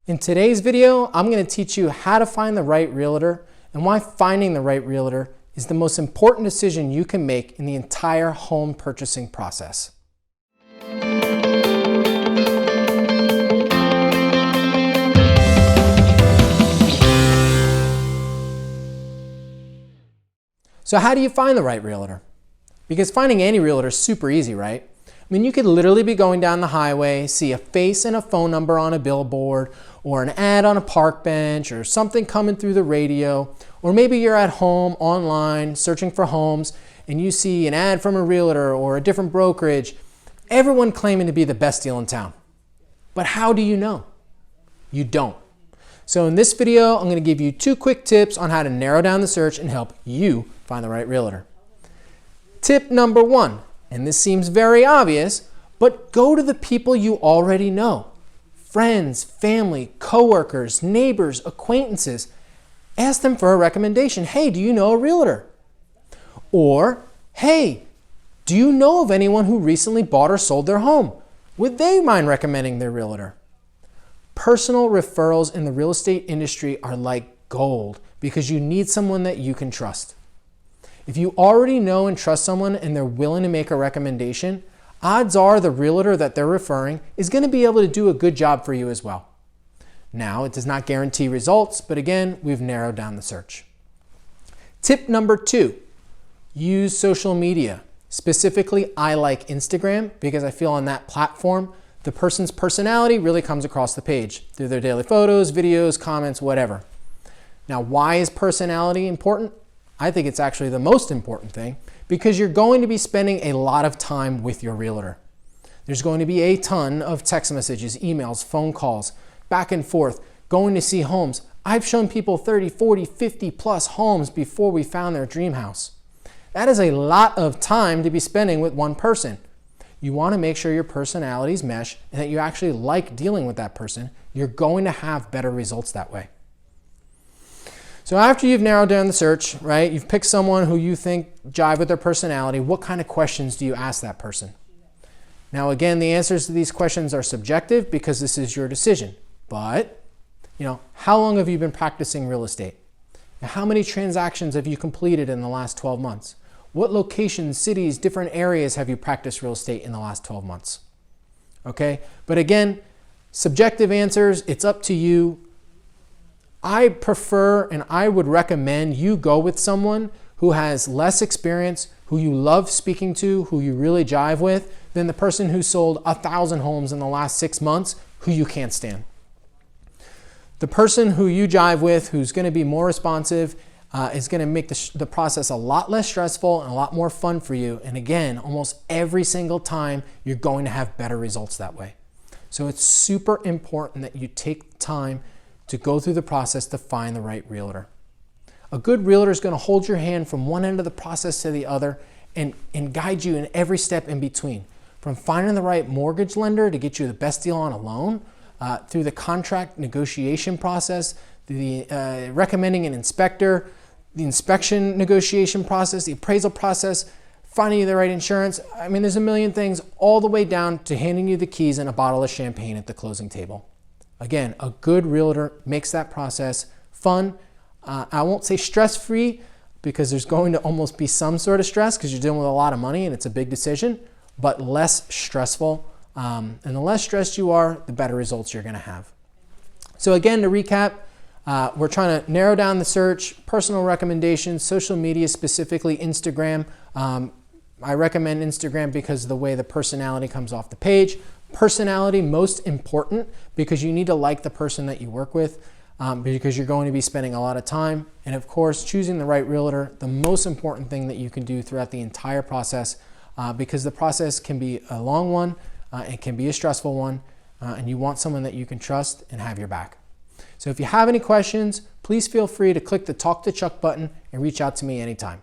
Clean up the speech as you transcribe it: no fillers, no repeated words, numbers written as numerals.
In today's video, I'm going to teach you how to find the right realtor and why finding the right realtor is the most important decision you can make in the entire home purchasing process. So how do you find the right realtor? Because finding any realtor is super easy, right? I mean, you could literally be going down the highway, see a face and a phone number on a billboard, or an ad on a park bench, or something coming through the radio, or maybe you're at home online searching for homes and you see an ad from a realtor or a different brokerage, everyone claiming to be the best deal in town. But how do you know? You don't. So in this video, I'm going to give you 2 quick tips on how to narrow down the search and help you find the right realtor. Tip number 1. And this seems very obvious, but go to the people you already know. Friends, family, coworkers, neighbors, acquaintances. Ask them for a recommendation. Hey, do you know a realtor? Or, hey, do you know of anyone who recently bought or sold their home? Would they mind recommending their realtor? Personal referrals in the real estate industry are like gold because you need someone that you can trust. If you already know and trust someone and they're willing to make a recommendation, odds are the realtor that they're referring is going to be able to do a good job for you as well. Now, it does not guarantee results, but again, we've narrowed down the search. Tip number 2, use social media. Specifically, I like Instagram because I feel on that platform, the person's personality really comes across the page through their daily photos, videos, comments, whatever. Now, why is personality important? I think it's actually the most important thing because you're going to be spending a lot of time with your realtor. There's going to be a ton of text messages, emails, phone calls, back and forth, going to see homes. I've shown people 30, 40, 50 plus homes before we found their dream house. That is a lot of time to be spending with one person. You want to make sure your personalities mesh and that you actually like dealing with that person. You're going to have better results that way. So after you've narrowed down the search, right, you've picked someone who you think jive with their personality, what kind of questions do you ask that person? Now again, the answers to these questions are subjective because this is your decision. But, how long have you been practicing real estate? How many transactions have you completed in the last 12 months? What locations, cities, different areas have you practiced real estate in the last 12 months? Okay, but again, subjective answers, it's up to you. I prefer and I would recommend you go with someone who has less experience, who you love speaking to, who you really jive with, than the person who sold 1,000 homes in the last 6 months, who you can't stand. The person who you jive with, who's going to be more responsive, is going to make the process a lot less stressful and a lot more fun for you. And again, almost every single time, you're going to have better results that way. So it's super important that you take time to go through the process to find the right realtor. A good realtor is going to hold your hand from one end of the process to the other and guide you in every step in between. From finding the right mortgage lender to get you the best deal on a loan, through the contract negotiation process, the recommending an inspector, the inspection negotiation process, the appraisal process, finding you the right insurance. I mean, there's a million things all the way down to handing you the keys and a bottle of champagne at the closing table. Again, a good realtor makes that process fun. I won't say stress-free because there's going to almost be some sort of stress because you're dealing with a lot of money and it's a big decision, but less stressful. And the less stressed you are, the better results you're going to have. So again, to recap, we're trying to narrow down the search, personal recommendations, social media, specifically Instagram. I recommend Instagram because of the way the personality comes off the page. Personality most important because you need to like the person that you work with because you're going to be spending a lot of time. And of course, choosing the right realtor, the most important thing that you can do throughout the entire process because the process can be a long one, it can be a stressful one, and you want someone that you can trust and have your back. So if you have any questions, please feel free to click the Talk to Chuck button and reach out to me anytime.